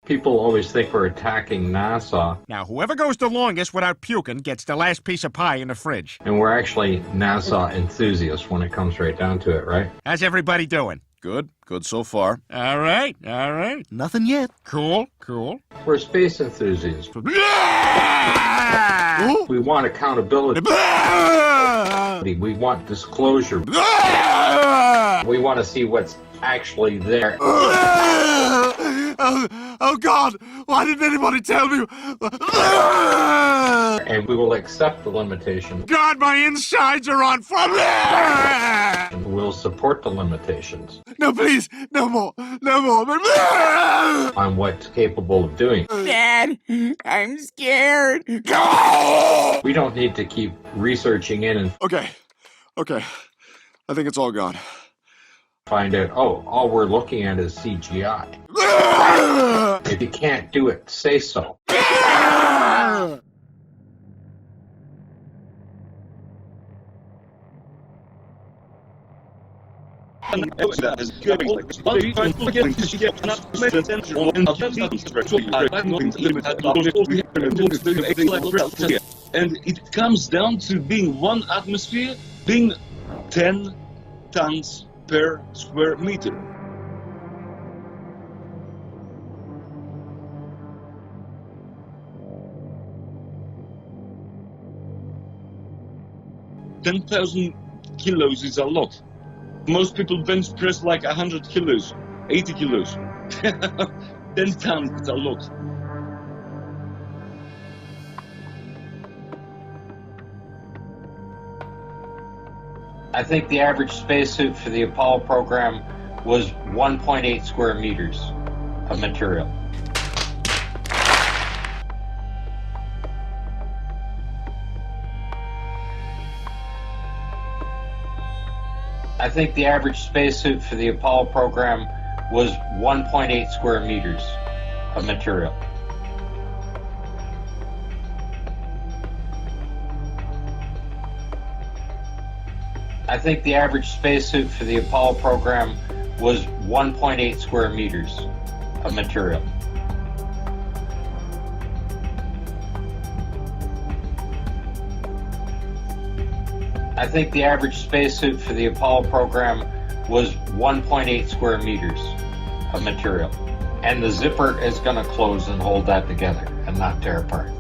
People always think we're attacking NASA. Now, whoever goes the longest without puking gets the last piece of pie in the fridge. And we're actually NASA enthusiasts when it comes right down to it, right? How's everybody doing? Good. Good so far. All right, all right. Nothing yet. Cool, cool. We're space enthusiasts. We want accountability. We want disclosure. We want to see what's actually there. Oh God! Why didn't anybody tell me? And we will accept the limitations. God, my insides are on fire! And we'll support the limitations No, please, no more, no more. on what's capable of doing. Dad, I'm scared. We don't need to keep researching in and Okay. I think it's all gone. find out, oh, all we're looking at is CGI. If you can't do it, say so. And it comes down to being one atmosphere, being 10 tons per square meter. $10,000 kilos is a lot. Most people bench press like 100 kilos, 80 kilos. 10 tons is a lot. I think the average spacesuit for the Apollo program was 1.8 square meters of material. I think the average spacesuit for the Apollo program was 1.8 square meters of material. I think the average spacesuit for the Apollo program was 1.8 square meters of material. I think the average spacesuit for the Apollo program was 1.8 square meters of material. And the zipper is going to close and hold that together and not tear apart.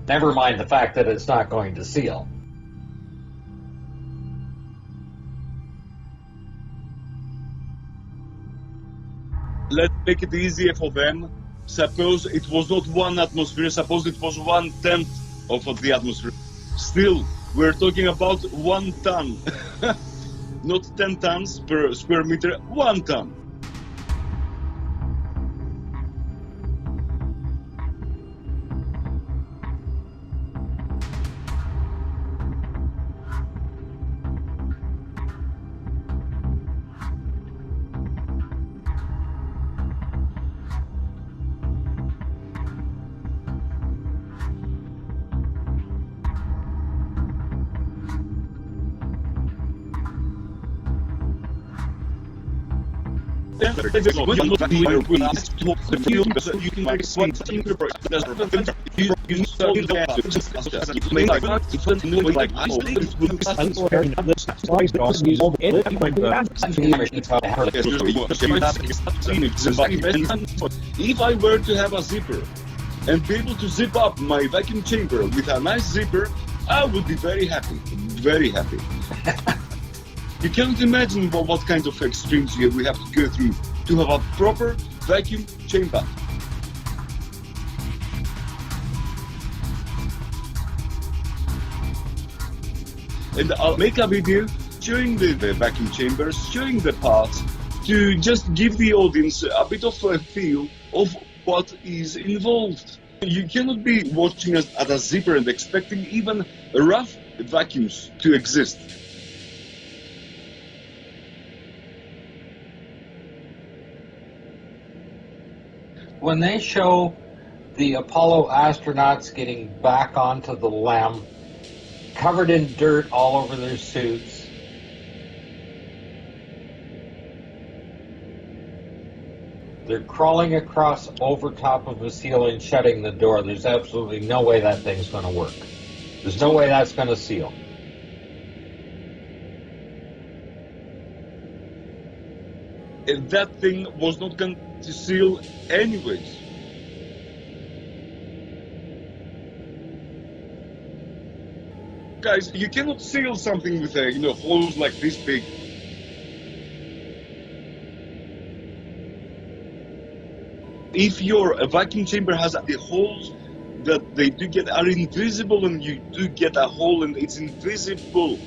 Never mind the fact that it's not going to seal. Let's make it easier for them. Suppose it was not 1 atmosphere, suppose it was 1/10 of the atmosphere. Still, we're talking about 1 ton. Not 10 tons per square meter, 1 ton. If I were to have a zipper and be able to zip up my vacuum chamber with a nice zipper, I would be very happy, very happy. You can't imagine what kind of extremes we have to go through to have a proper vacuum chamber. And I'll make a video showing the vacuum chambers, showing the parts, to just give the audience a bit of a feel of what is involved. You cannot be watching us at a zipper and expecting even rough vacuums to exist. When they show the Apollo astronauts getting back onto the LEM, covered in dirt all over their suits, they're crawling across over top of a ceiling, shutting the door. There's absolutely no way that thing's going to work. There's no way that's going to seal. And that thing was not going to seal anyways. Guys, you cannot seal something with holes like this big. If your vacuum chamber has the holes that they do get are invisible, and you do get a hole and it's invisible.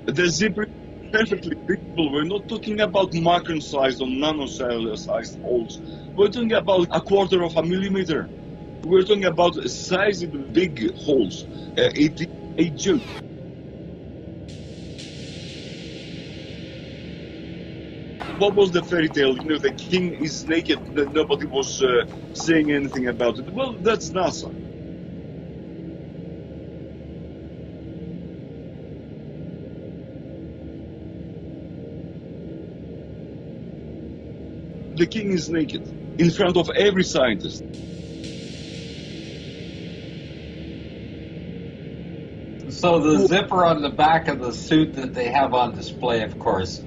The zipper is perfectly visible. We're not talking about micron-sized or nano-sized holes. We're talking about a quarter of a millimeter. We're talking about sizable big holes. It is a joke. What was the fairy tale? The king is naked, that nobody was saying anything about it. Well, that's NASA. The king is naked in front of every scientist. So the zipper on the back of the suit that they have on display, of course,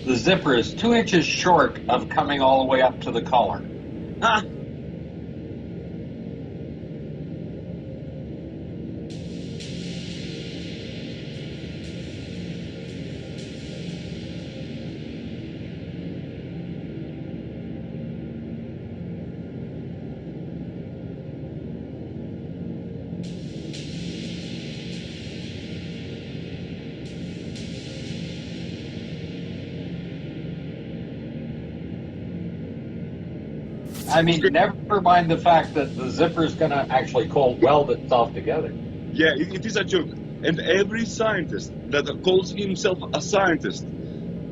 the zipper is 2 inches short of coming all the way up to the collar. Ah. I mean, never mind the fact that the zipper is going to actually weld itself together. Yeah, it is a joke. And every scientist that calls himself a scientist,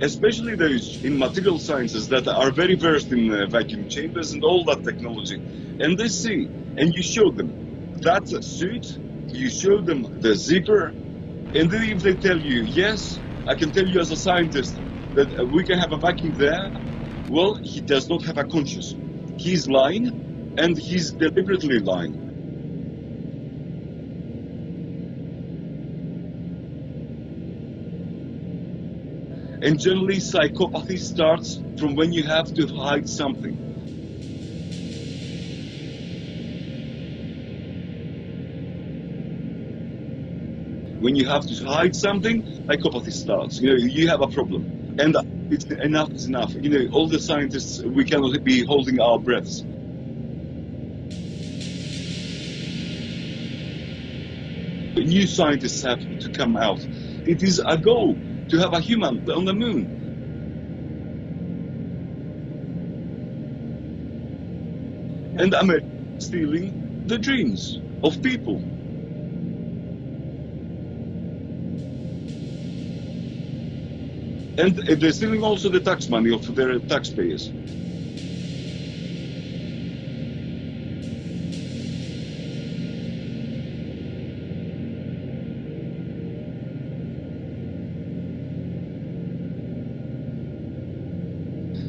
especially those in material sciences that are very versed in vacuum chambers and all that technology, and they see, and you show them that suit, you show them the zipper, and then if they tell you, yes, I can tell you as a scientist that we can have a vacuum there, well, he does not have a conscience. He's lying, and he's deliberately lying. And generally, psychopathy starts from when you have to hide something. When you have to hide something, psychopathy starts. You have a problem. And it's enough is enough. All the scientists, we cannot be holding our breaths. New scientists have to come out. It is a goal to have a human on the moon. And America is stealing the dreams of people. And they're stealing also the tax money of their taxpayers.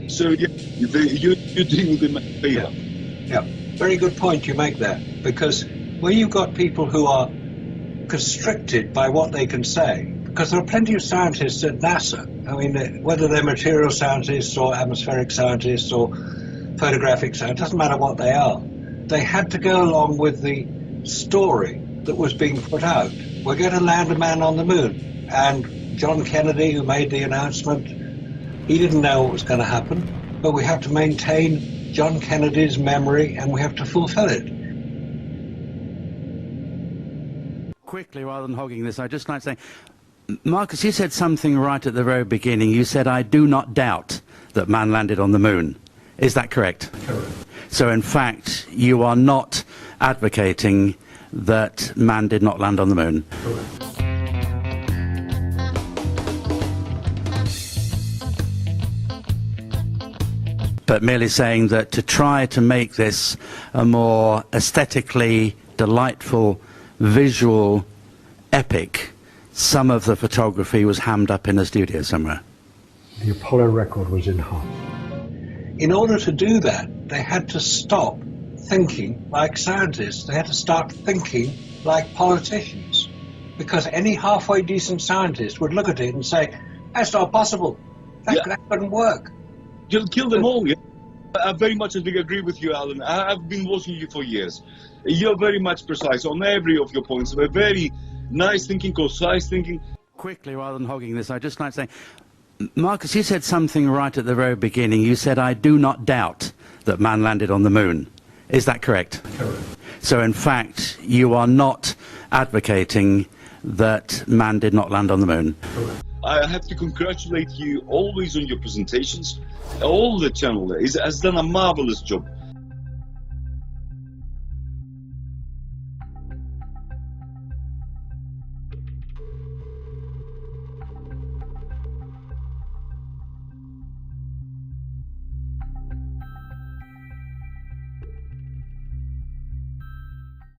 So yeah, you're doing them a favor. Yeah, very good point you make there. Because when you've got people who are constricted by what they can say, because there are plenty of scientists at NASA. I mean, whether they're material scientists or atmospheric scientists or photographic scientists, doesn't matter what they are. They had to go along with the story that was being put out. We're going to land a man on the moon. And John Kennedy, who made the announcement, he didn't know what was going to happen. But we have to maintain John Kennedy's memory and we have to fulfill it. Quickly, rather than hogging this, I'd just like to say, Marcus, you said something right at the very beginning. You said, I do not doubt that man landed on the moon. Is that correct? Correct. So, in fact, you are not advocating that man did not land on the moon? Correct. But merely saying that to try to make this a more aesthetically delightful visual epic, some of the photography was hammed up in a studio somewhere. The Apollo record was enhanced. In order to do that, they had to stop thinking like scientists. They had to start thinking like politicians. Because any halfway decent scientist would look at it and say, that's not possible. That couldn't work. You'll kill them all, yeah? I very much agree with you, Alan. I've been watching you for years. You're very much precise on every of your points. We're very nice thinking, concise thinking. Quickly, rather than hogging this, I'd just like to say, Marcus, you said something right at the very beginning. You said, I do not doubt that man landed on the moon. Is that correct? Correct. So, in fact, you are not advocating that man did not land on the moon? Correct. I have to congratulate you always on your presentations. All the channel has done a marvelous job.